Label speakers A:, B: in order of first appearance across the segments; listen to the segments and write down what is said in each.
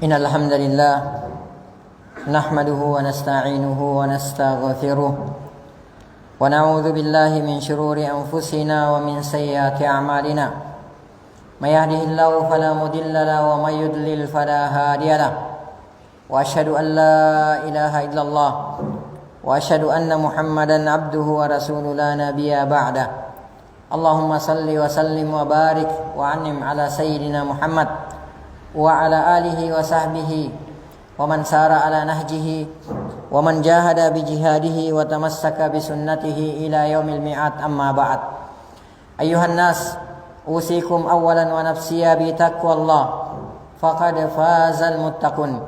A: Innal hamdalillah nahmaduhu wa nasta'inuhu wa nastaghfiruh wa na'udzu billahi min shururi anfusina wa min sayyiati a'malina. May yahdihillahu fala mudilla lahu wa may yudlil fala hadiya lahu. Wa asyhadu an la ilaha illallah wa asyhadu anna Muhammadan abduhu wa rasuluhu la nabiyya ba'da. Allahumma salli wa sallim wa barik wa an'im ala sayyidina Muhammad wa ala alihi wa sahbihi wa man sara ala nahjihi wa man jahada bi jihadihi wa tamassaka bi sunnatihi ila yaumil mi'ad, amma ba'd. Ayuhan nas, usikum awalan wa nafsiya bi taqwallah faqad fazal muttaqun.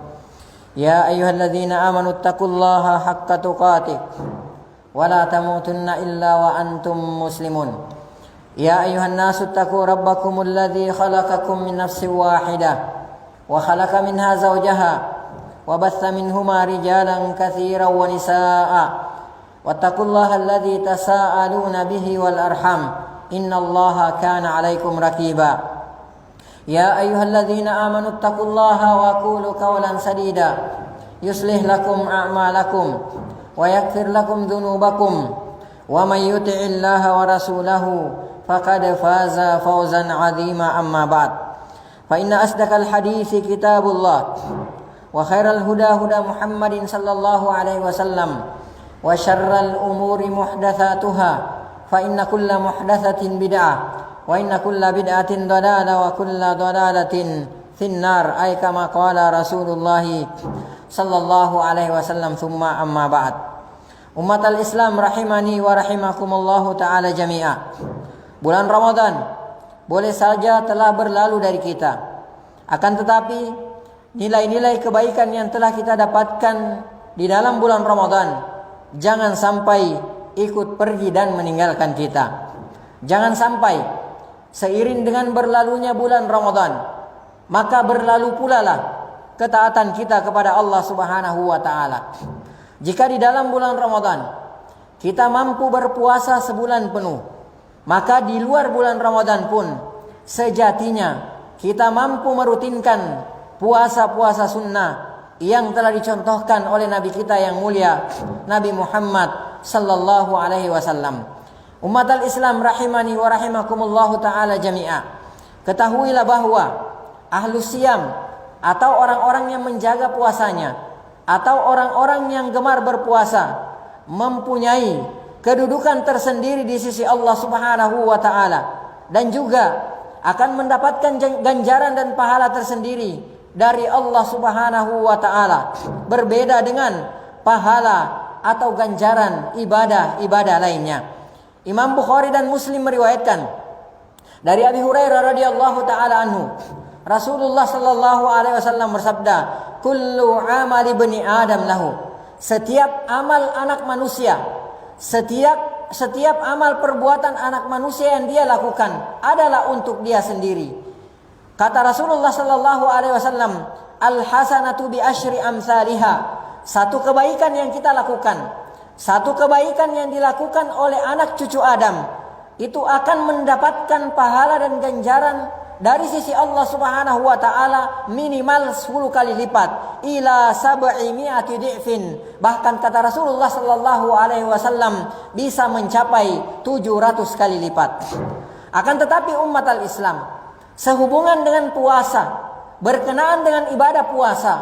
A: Ya ayyuhalladzina amanu taqullaha haqqa tuqatih wa la tamutunna illa wa antum muslimun. Ya ayyuhan nasu taqu rabbakumul ladzi khalaqakum min nafsin wahidah wa khalaqa minha zawjaha wa batha minhuma rijalan katsiran wa nisaa'a wattaqullaha alladzi tasaaluna bihi wal arham innallaha kana 'alaikum raqiba. Ya ayyuhalladzina amanu taqullaha wa qulu qawlan sadida yuslih lakum a'malakum wa yaghfir lakum dhunubakum wa may yuti'illaha wa rasulahu faqad faza fawzan 'azima, amma ba'd. Fa inna asdaqal hadithi kitabullah wa khairal huda huda Muhammadin sallallahu alaihi wasallam wa syarral umuri muhdatsatuha fa inna kulla muhdatsatin bid'ah wa inna kulla bid'atin dhalalah wa kulla dhalalatin finnar, ay kama qala Rasulullah sallallahu alaihi wasallam. Tsumma amma ba'd. Ummatal Islam rahimani wa rahimakumullahu ta'ala jami'a. Bulan Ramadan boleh saja telah berlalu dari kita, akan tetapi nilai-nilai kebaikan yang telah kita dapatkan di dalam bulan Ramadan jangan sampai ikut pergi dan meninggalkan kita. Jangan sampai seiring dengan berlalunya bulan Ramadan maka berlalu pula lah ketaatan kita kepada Allah Subhanahu wa taala. Jika di dalam bulan Ramadan kita mampu berpuasa sebulan penuh, maka di luar bulan Ramadan pun sejatinya kita mampu merutinkan puasa-puasa sunnah yang telah dicontohkan oleh Nabi kita yang mulia, Nabi Muhammad sallallahu alaihi wasallam. Ummatal Islam rahimani wa rahimakumullahu ta'ala jami'a. Ketahuilah bahwa ahlus siyam atau orang-orang yang menjaga puasanya atau orang-orang yang gemar berpuasa mempunyai kedudukan tersendiri di sisi Allah Subhanahu wa taala dan juga akan mendapatkan ganjaran dan pahala tersendiri dari Allah Subhanahu wa taala, berbeda dengan pahala atau ganjaran ibadah-ibadah lainnya. Imam Bukhari dan Muslim meriwayatkan dari Abi Hurairah radhiyallahu taala anhu, Rasulullah sallallahu alaihi wasallam bersabda, "Kullu amali bani Adam lahu." Setiap amal anak manusia, setiap amal perbuatan anak manusia yang dia lakukan adalah untuk dia sendiri. Kata Rasulullah sallallahu alaihi wasallam, "Al hasanatu bi asyri amsalha." Satu kebaikan yang kita lakukan, satu kebaikan yang dilakukan oleh anak cucu Adam, itu akan mendapatkan pahala dan ganjaran dari sisi Allah Subhanahu wa taala minimal 10 kali lipat, ila 700 di'fin. Bahkan kata Rasulullah sallallahu alaihi wasallam bisa mencapai 700 kali lipat. Akan tetapi umat al-Islam, sehubungan dengan puasa, berkenaan dengan ibadah puasa,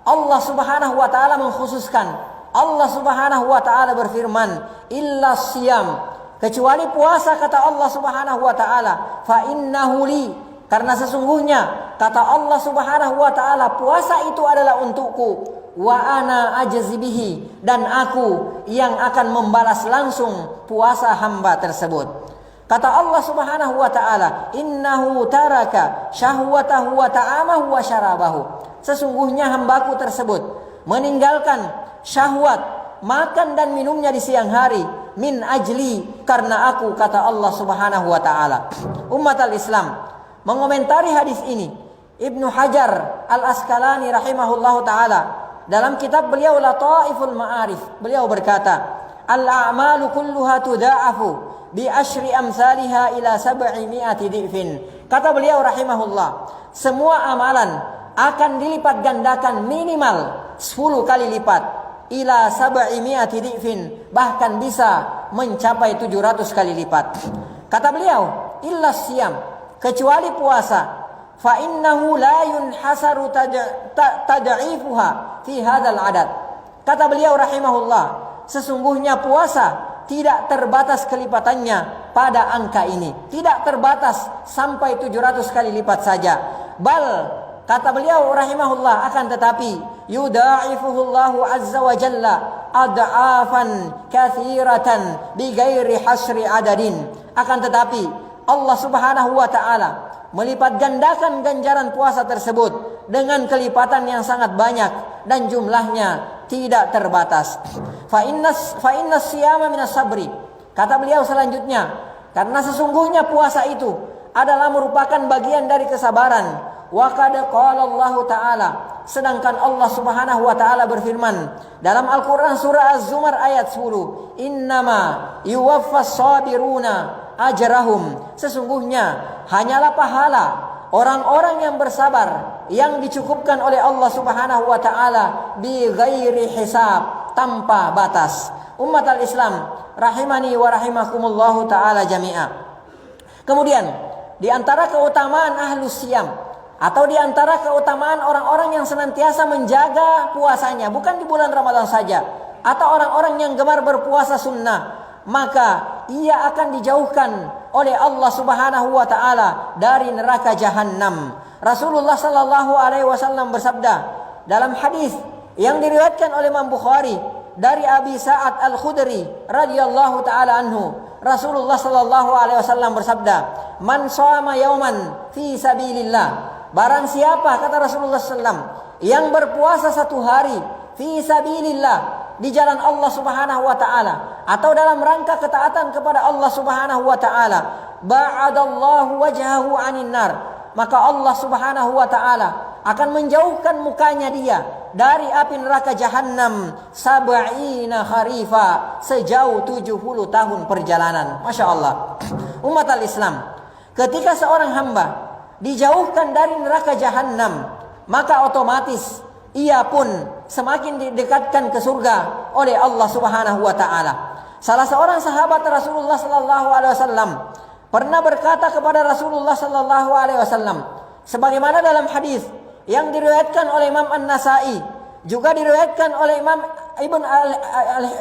A: Allah Subhanahu wa taala mengkhususkan. Allah Subhanahu wa taala berfirman, "Illa siyam." Kecuali puasa, kata Allah Subhanahu wa taala, "Fa innahu li." Karena sesungguhnya kata Allah Subhanahu wa taala, puasa itu adalah untukku, wa ana ajzi bihi, dan aku yang akan membalas langsung puasa hamba tersebut. Kata Allah Subhanahu wa taala, innahu taraka syahwatahu wa ta'amahu wa syarabahu. Sesungguhnya hambaku tersebut meninggalkan syahwat, makan dan minumnya di siang hari, min ajli, karena aku, kata Allah Subhanahu wa taala. Umat al-Islam, mengomentari hadis ini, Ibnu Hajar Al-Asqalani rahimahullahu taala dalam kitab beliau Lataiful Ma'arif, beliau berkata, "Al-a'malu kulluha tudha'afu bi asyri amsalha ila 700 di'fin." Kata beliau rahimahullah, semua amalan akan dilipat gandakan minimal 10 kali lipat, ila 700 dhifin, bahkan bisa mencapai 700 kali lipat. Kata beliau, illa siyam, kecuali puasa, fa innahu la yunhasaru tad'ifuha fi hadzal adad. Kata beliau rahimahullah, sesungguhnya puasa tidak terbatas kelipatannya pada angka ini, tidak terbatas sampai 700 kali lipat saja. Bal, kata beliau rahimahullah, akan tetapi yudha'ifuhullahu azza wa jalla ad'afan katsiratan bighairi hasri adadin. Akan tetapi Allah Subhanahu wa taala melipat gandakan ganjaran puasa tersebut dengan kelipatan yang sangat banyak dan jumlahnya tidak terbatas. Fa inna siyama minas sabri. Kata beliau selanjutnya, karena sesungguhnya puasa itu adalah merupakan bagian dari kesabaran. Wa qad qala Allah taala, sedangkan Allah Subhanahu wa taala berfirman dalam Al-Qur'an surah Az-Zumar ayat 10, innama yuwaffas sabiruna ajrahum, sesungguhnya hanyalah pahala orang-orang yang bersabar yang dicukupkan oleh Allah Subhanahu wa taala bi ghairi hisab, tanpa batas. Umat al-Islam rahimani wa rahimakumullahu taala jami'a. Kemudian di antara keutamaan ahlus siyam, atau di antara keutamaan orang-orang yang senantiasa menjaga puasanya, bukan di bulan Ramadan saja, atau orang-orang yang gemar berpuasa sunnah, maka ia akan dijauhkan oleh Allah Subhanahu wa taala dari neraka jahanam. Rasulullah sallallahu alaihi wasallam bersabda dalam hadis yang diriwayatkan oleh Imam Bukhari dari Abi Sa'ad Al-Khudri radhiyallahu taala anhu, Rasulullah sallallahu alaihi wasallam bersabda, "Man shoma yauman fi sabilillah." Barang siapa, kata Rasulullah sallam, yang berpuasa satu hari fi sabilillah, di jalan Allah Subhanahu wa taala, atau dalam rangka ketaatan kepada Allah Subhanahu wa taala, ba'adallahu wajhahu 'anil nar, maka Allah Subhanahu wa taala akan menjauhkan mukanya dia dari api neraka jahanam sab'ina kharifa, sejauh 70 tahun perjalanan. Masya Allah. Umat al-Islam, ketika seorang hamba dijauhkan dari neraka jahanam, maka otomatis ia pun semakin didekatkan ke surga oleh Allah Subhanahu wa taala. Salah seorang sahabat Rasulullah sallallahu alaihi wasallam pernah berkata kepada Rasulullah sallallahu alaihi wasallam, sebagaimana dalam hadis yang diriwayatkan oleh Imam An-Nasa'i, juga diriwayatkan oleh Imam Ibn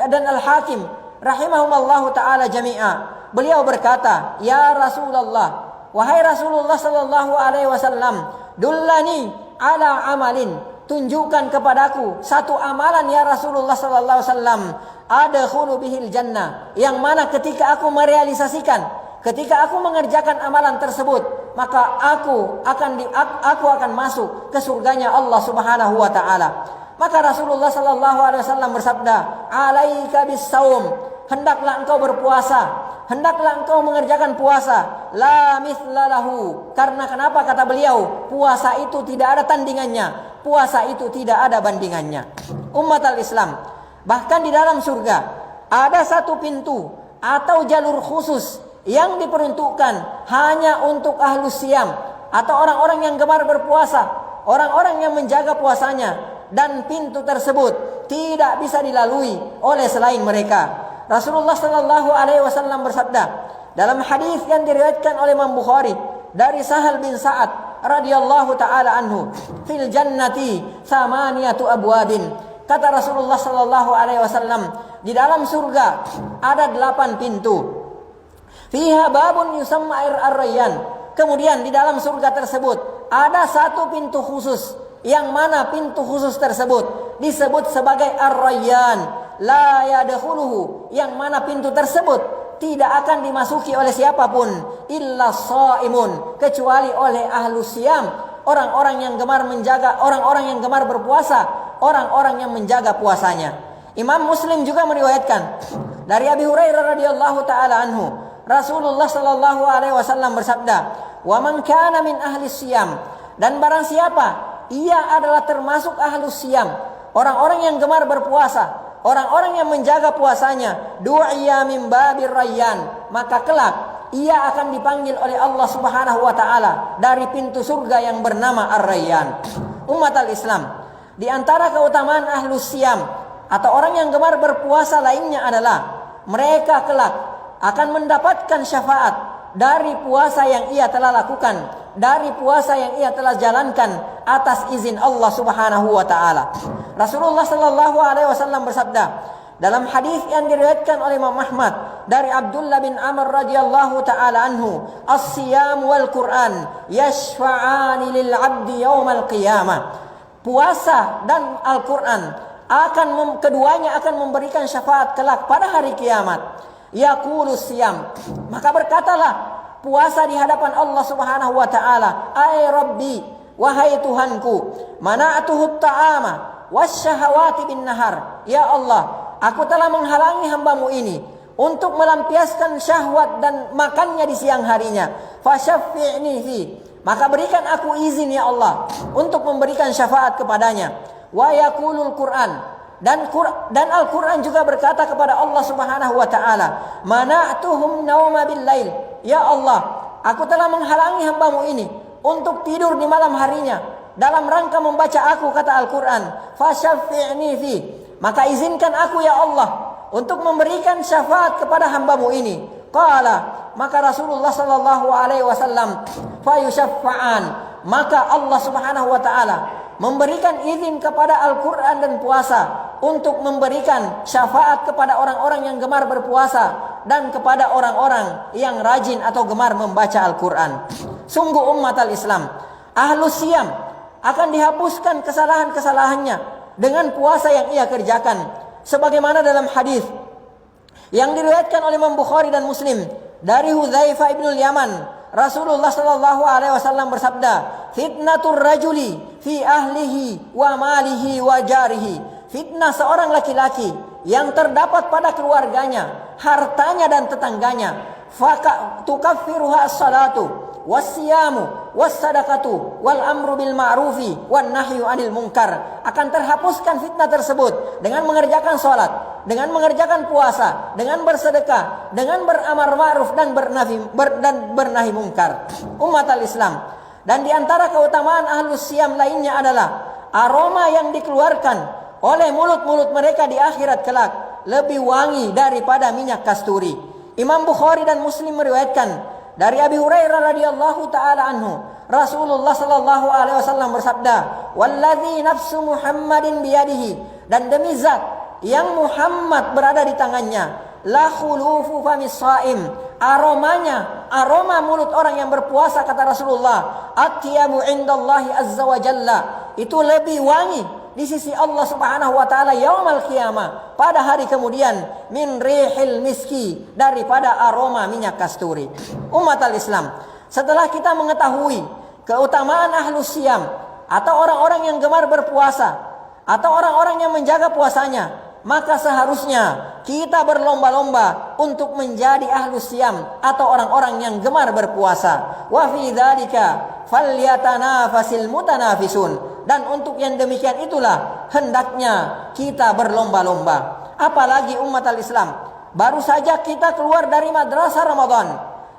A: dan Al-Hakim rahimahumallahu taala jami'a. Beliau berkata, "Ya Rasulullah, wahai Rasulullah sallallahu alaihi wasallam, dullani ala amalin, tunjukkan kepadaku satu amalan ya Rasulullah sallallahu alaihi wasallam, adkhulu bihil jannah, yang mana ketika aku merealisasikan, ketika aku mengerjakan amalan tersebut, maka aku akan masuk ke surganya Allah Subhanahu wa taala." Maka Rasulullah sallallahu alaihi wasallam bersabda, "Alaika bis-shaum, hendaklah engkau berpuasa, hendaklah engkau mengerjakan puasa, la mithlalahu." Karena kenapa, kata beliau, puasa itu tidak ada tandingannya, puasa itu tidak ada bandingannya. Umat al-Islam, bahkan di dalam surga ada satu pintu atau jalur khusus yang diperuntukkan hanya untuk ahlus siyam, atau orang-orang yang gemar berpuasa, orang-orang yang menjaga puasanya, dan pintu tersebut tidak bisa dilalui oleh selain mereka. Rasulullah sallallahu alaihi wasallam bersabda dalam hadis yang diriwayatkan oleh Imam Bukhari dari Sahal bin Sa'ad radhiyallahu taala anhu, "Fil jannati thamaniyatu abwabin." Kata Rasulullah sallallahu alaihi wasallam, di dalam surga ada 8 pintu. Fiha babun yusamma ar-rayyan. Kemudian di dalam surga tersebut ada satu pintu khusus, yang mana pintu khusus tersebut disebut sebagai ar-rayyan, la yadkhuluhu, yang mana pintu tersebut tidak akan dimasuki oleh siapapun illa shaimun, kecuali oleh ahlus siyam, orang-orang yang gemar menjaga, orang-orang yang gemar berpuasa, orang-orang yang menjaga puasanya. Imam Muslim juga meriwayatkan dari Abi Hurairah radhiyallahu taala anhu, Rasulullah sallallahu alaihi wasallam bersabda, "Wa man kana min ahli siyam," dan barang siapa ia adalah termasuk ahlus siyam, orang-orang yang gemar berpuasa, orang-orang yang menjaga puasanya, du'iya min babir rayyan, maka kelak ia akan dipanggil oleh Allah Subhanahu wa taala dari pintu surga yang bernama Ar-Rayyan. Umat al-Islam, di antara keutamaan ahlus siyam atau orang yang gemar berpuasa lainnya adalah mereka kelak akan mendapatkan syafaat dari puasa yang ia telah lakukan, dari puasa yang ia telah jalankan atas izin Allah Subhanahu wa taala. Rasulullah sallallahu alaihi wasallam bersabda dalam hadis yang diriwayatkan oleh Imam Ahmad dari Abdullah bin Amr radhiyallahu taala anhu, "As-siyam wal Qur'an yashfa'ani lil 'abdi yaumal qiyamah." Puasa dan Al-Quran keduanya akan memberikan syafaat kelak pada hari kiamat. Yaqulus siyam, maka berkatalah puasa di hadapan Allah Subhanahu wa taala, "Ai Rabbi, wahai Tuhanku, mana'atuhu ta'ama wasyahawati bin nahar." Ya Allah, aku telah menghalangi hambamu ini untuk melampiaskan syahwat dan makannya di siang harinya. Fasyaffi'ni fi, maka berikan aku izin ya Allah untuk memberikan syafaat kepadanya. Wa yaqulul Qur'an, dan Al-Qur'an juga berkata kepada Allah Subhanahu wa taala, "Mana'tuhum nauma bil lail." Ya Allah, aku telah menghalangi hambamu ini untuk tidur di malam harinya dalam rangka membaca aku, kata Al-Qur'an. Fasyaffi'ni fi, maka izinkan aku ya Allah untuk memberikan syafaat kepada hambamu ini. Qala, maka Rasulullah sallallahu alaihi wasallam, fayushaffa'an, maka Allah Subhanahu wa taala memberikan izin kepada Al-Qur'an dan puasa untuk memberikan syafaat kepada orang-orang yang gemar berpuasa dan kepada orang-orang yang rajin atau gemar membaca Al-Qur'an. Sungguh umat al-Islam, ahlus siyam akan dihapuskan kesalahan-kesalahannya dengan puasa yang ia kerjakan, sebagaimana dalam hadis yang diriwayatkan oleh Imam Bukhari dan Muslim dari Hudzaifah bin Yaman, Rasulullah sallallahu alaihi wasallam bersabda, "Fitnatur rajuli fi ahlihi wa malihi wa jarihi." Fitnah seorang laki-laki yang terdapat pada keluarganya, hartanya dan tetangganya. Faka tukaffiruha as-salatu was-siyamu was-sadaqatu wal amru bil ma'rufi wan nahyu 'anil munkar. Akan terhapuskan fitnah tersebut dengan mengerjakan salat, dengan mengerjakan puasa, dengan bersedekah, dengan beramar ma'ruf dan bernahi mungkar. Umat al-Islam, dan di antara keutamaan ahlus siyam lainnya adalah aroma yang dikeluarkan oleh mulut-mulut mereka di akhirat kelak lebih wangi daripada minyak kasturi. Imam Bukhari dan Muslim meriwayatkan dari Abi Hurairah radhiyallahu taala anhu, Rasulullah sallallahu alaihi wasallam bersabda, "Wallazi nafsu Muhammadin biyadihi," dan demi zat yang Muhammad berada di tangannya, "la khulufu famis shaim," aroma mulut orang yang berpuasa, kata Rasulullah, "atyabu indallahi azza wa jalla," itu lebih wangi di sisi Allah Subhanahu wa taala yaumal qiyamah, pada hari kemudian, "min rihil miski," daripada aroma minyak kasturi. Umat al-Islam, setelah kita mengetahui keutamaan ahlus siyam atau orang-orang yang gemar berpuasa atau orang-orang yang menjaga puasanya, maka seharusnya kita berlomba-lomba untuk menjadi ahlus siyam atau orang-orang yang gemar berpuasa. Wa fi dzalika falyatanafasil mutanafisun, dan untuk yang demikian itulah hendaknya kita berlomba-lomba. Apalagi umat al-Islam, baru saja kita keluar dari madrasah Ramadan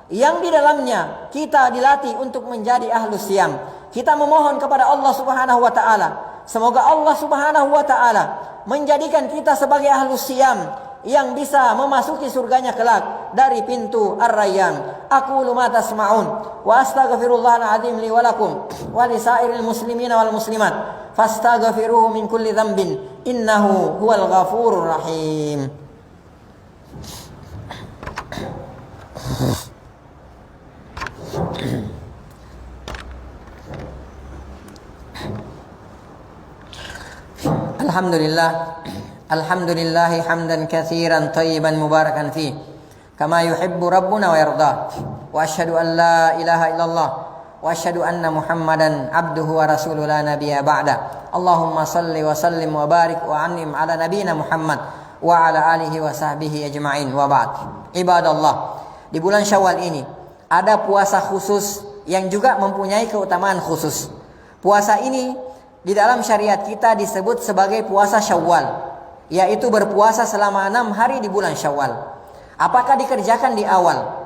A: yang di dalamnya kita dilatih untuk menjadi ahlus siyam. Kita memohon kepada Allah Subhanahu wa taala, semoga Allah Subhanahu wa taala menjadikan kita sebagai ahlus siyam yang bisa memasuki surganya kelak dari pintu Ar-Rayyan. Aqulu ma tasma'un wa astaghfirullahal azim li wa lakum wa li sairil muslimina wal muslimat fastaghfiruhu min kulli dhanbin innahu huwal ghafurur rahim. Alhamdulillah hamdan katsiran thayyiban mubarakan fi kama yuhibbu rabbuna wa yarda. Wa asyhadu an la ilaha illallah wa asyhadu anna Muhammadan abduhu wa rasuluhu la nabiyya ba'da. Allahumma salli wa sallim wa barik wa an'im ala nabiyyina Muhammad wa ala alihi wa sahbihi ajma'in, wa ba'd. Ibadallah, di bulan Syawal ini ada puasa khusus yang juga mempunyai keutamaan khusus. Puasa ini di dalam syariat kita disebut sebagai puasa Syawal, yaitu berpuasa selama 6 hari di bulan Syawal. Apakah dikerjakan di awal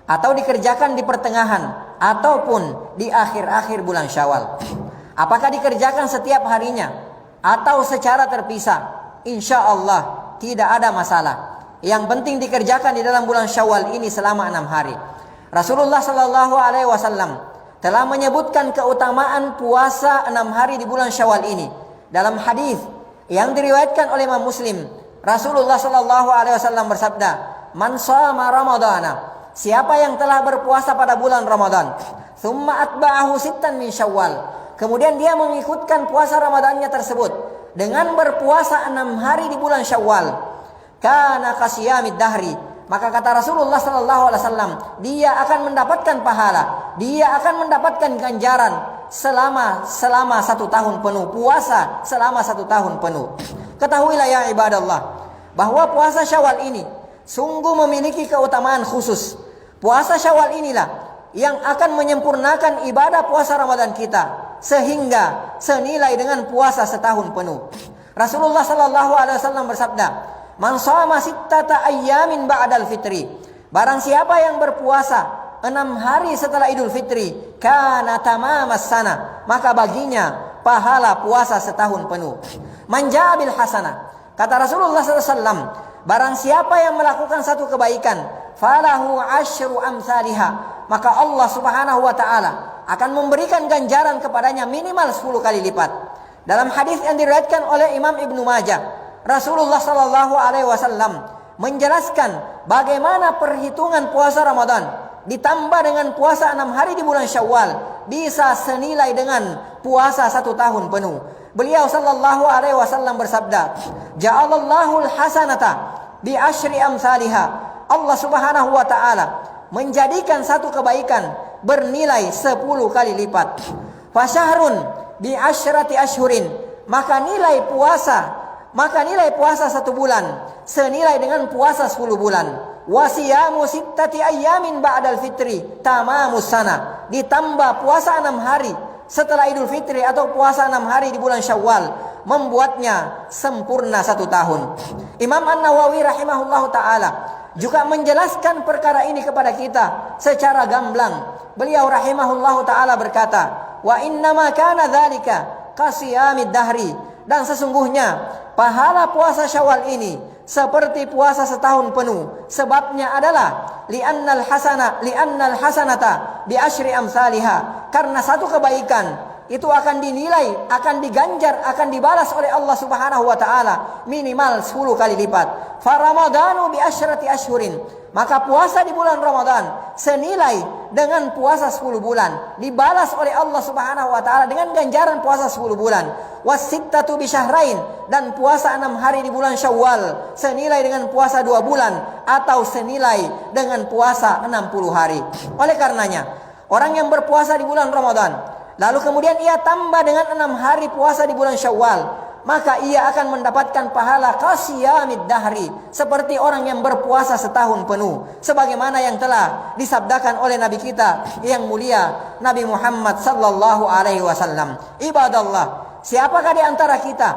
A: atau dikerjakan di pertengahan ataupun di akhir-akhir bulan Syawal. Apakah dikerjakan setiap harinya atau secara terpisah? Insya Allah tidak ada masalah. Yang penting dikerjakan di dalam bulan Syawal ini selama 6 hari. Rasulullah Shallallahu Alaihi Wasallam telah menyebutkan keutamaan puasa 6 hari di bulan Syawal ini. Dalam hadis yang diriwayatkan oleh Imam Muslim, Rasulullah Shallallahu Alaihi Wasallam bersabda, "Man shama Ramadana." Siapa yang telah berpuasa pada bulan Ramadan, thumma atba'ahu sittan min Syawal, kemudian dia mengikutkan puasa Ramadannya tersebut dengan berpuasa 6 hari di bulan Syawal, kana kasiyamid dahri, maka kata Rasulullah sallallahu alaihi wasallam, dia akan mendapatkan pahala, dia akan mendapatkan ganjaran selama 1 tahun penuh, puasa selama 1 tahun penuh. Ketahuilah ya ibadallah, bahwa puasa Syawal ini sungguh memiliki keutamaan khusus. Puasa Syawal inilah yang akan menyempurnakan ibadah puasa Ramadan kita sehingga senilai dengan puasa setahun penuh. Rasulullah sallallahu alaihi wasallam bersabda, "Man shama sittata ayyamin ba'dal fitri." Barang siapa yang berpuasa 6 hari setelah Idul Fitri, kana tamamas sana, maka baginya pahala puasa setahun penuh. Man jaa bil hasanah, kata Rasulullah sallallahu alaihi wasallam, barang siapa yang melakukan satu kebaikan, falahu asyru amsalihha, maka Allah Subhanahu wa taala akan memberikan ganjaran kepadanya minimal 10 kali lipat. Dalam hadis yang diriwayatkan oleh Imam Ibnu Majah, Rasulullah sallallahu alaihi wasallam menjelaskan bagaimana perhitungan puasa Ramadan ditambah dengan puasa 6 hari di bulan Syawal bisa senilai dengan puasa 1 tahun penuh. Beliau sallallahu alaihi wasallam bersabda, "Ja'alallahu al-hasanata bi asyri amsalihha." Allah Subhanahu wa taala menjadikan satu kebaikan bernilai 10 kali lipat. Fasyahrun bi asyrati ashhurin, maka nilai puasa 1 bulan senilai dengan puasa 10 bulan. Wasiyamu sittati ayyamin ba'dal fitri tamamus sana, ditambah puasa 6 hari setelah Idul Fitri atau puasa 6 hari di bulan Syawal membuatnya sempurna 1 tahun. Imam An-Nawawi rahimahullahu taala juga menjelaskan perkara ini kepada kita secara gamblang. Beliau rahimahullahu taala berkata, "Wa innama kana dzalika qasiyamid dahri." Dan sesungguhnya pahala puasa Syawal ini seperti puasa setahun penuh. Sebabnya adalah li'annal hasanata bi asyri amsalihha, karena satu kebaikan itu akan dinilai, akan diganjar, akan dibalas oleh Allah Subhanahu wa taala minimal 10 kali lipat. Fa ramadanu bi asyrati ashhurin, maka puasa di bulan Ramadan senilai dengan puasa 10 bulan, dibalas oleh Allah Subhanahu wa taala dengan ganjaran puasa 10 bulan. Wasittatu bi syahrain, dan puasa 6 hari di bulan Syawal senilai dengan puasa 2 bulan atau senilai dengan puasa 60 hari. Oleh karenanya, orang yang berpuasa di bulan Ramadan lalu kemudian ia tambah dengan 6 hari puasa di bulan Syawal, maka ia akan mendapatkan pahala qasiyamid dahri, seperti orang yang berpuasa setahun penuh, sebagaimana yang telah disabdakan oleh Nabi kita yang mulia Nabi Muhammad sallallahu alaihi wasallam. Ibadallah, siapakah di antara kita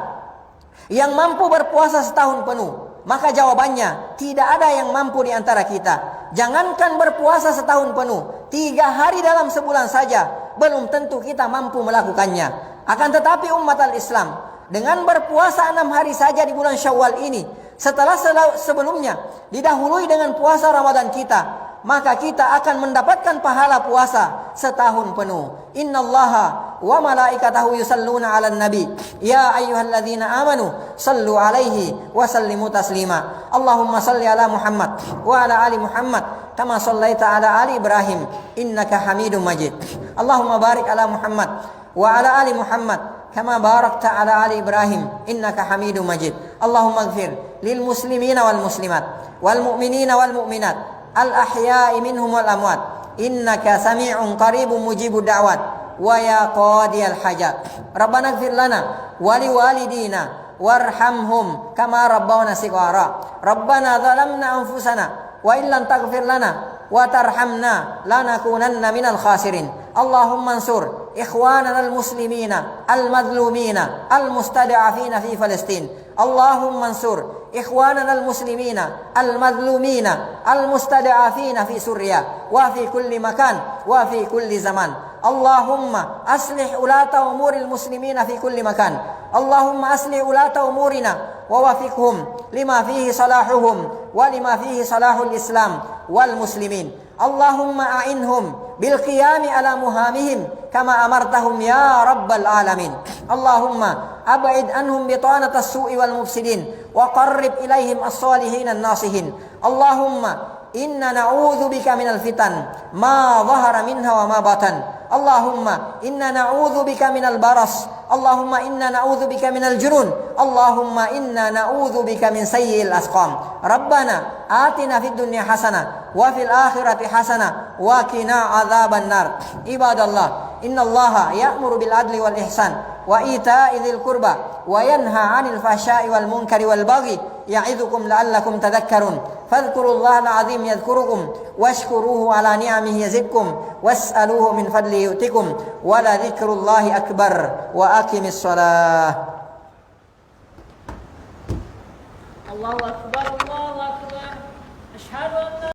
A: yang mampu berpuasa setahun penuh? Maka jawabannya, tidak ada yang mampu di antara kita. Jangankan berpuasa setahun penuh, 3 hari dalam sebulan saja belum tentu kita mampu melakukannya. Akan tetapi umat al-Islam, dengan berpuasa 6 hari saja di bulan Syawal ini, setelah sebelumnya didahului dengan puasa Ramadan kita, maka kita akan mendapatkan pahala puasa setahun penuh. Innallaha wa malaikatahu yusalluna 'alan nabi ya ayyuhalladzina amanu sallu 'alaihi wa sallimu taslima. Allahumma salli ala Muhammad wa ala ali Muhammad kama shallaita ala ali Ibrahim innaka Hamidum Majid. Allahumma barik ala Muhammad wa ala ali Muhammad kama barakta ala ali Ibrahim innaka Hamidum Majid. Allahumma ighfir lil muslimina wal muslimat wal mu'minina wal mu'minat al ahya'i minhum wal amwat innaka sami'un qaribun mujibud da'wat wa ya qadiyal hajat. Rabbana ighfir lana wa liwalidina warhamhum kama rabbawna shighara. Rabbana zalamna anfusana wa illam taghfir lana wa tarhamna lanakunanna minal khasirin. Allahumma ansur ikhwanana al-muslimina al-madlumina al-mustada'afina fi Palestin. Allahumma ansur ikhwanana al-muslimina al-madlumina al-mustada'afina fi Suriya wa fi kulli makan wa fi kulli zaman. Allahumma aslih ulata umuril muslimina fi kulli makan. Allahumma aslih ulata umurina wa wafiqhum lima fihi salahuhum wa lima fihi salahul Islam wal muslimin. Allahumma a'inhum bil qiyami ala muhamihim kama amartahum ya rabbal alamin. Allahumma ab'id anhum bitanatas su'i wal mufsidin wa qarrib ilaihim as-salihin an-nasihin. Allahumma inna na'udzu bika minal fitan ma dhahara minha wa ma batan. Allahumma inna na'udzu bika minal baras. Allahumma inna na'udzu bika minal junun. Allahumma inna na'udzu bika min sayyi'il asqam. Rabbana atina fid dunya hasanah wa fil akhirati hasanah wa qina adzaban nar. Ibadallah, innallaha ya'muru bil adli wal ihsan wa ita'i dzil qurba wa yanha 'anil fahsya'i wal munkari wal baghi ya'idzukum la'allakum tadhakkarun. Fadhkurullaha al-'azim yadhkurukum washkuruhu 'ala ni'amihi yazidkum was'aluhu min fadlihi yu'tikum wa la dzikrullahi akbar wa aqimis shalah.
B: Allahu akbar, Allahu akbar.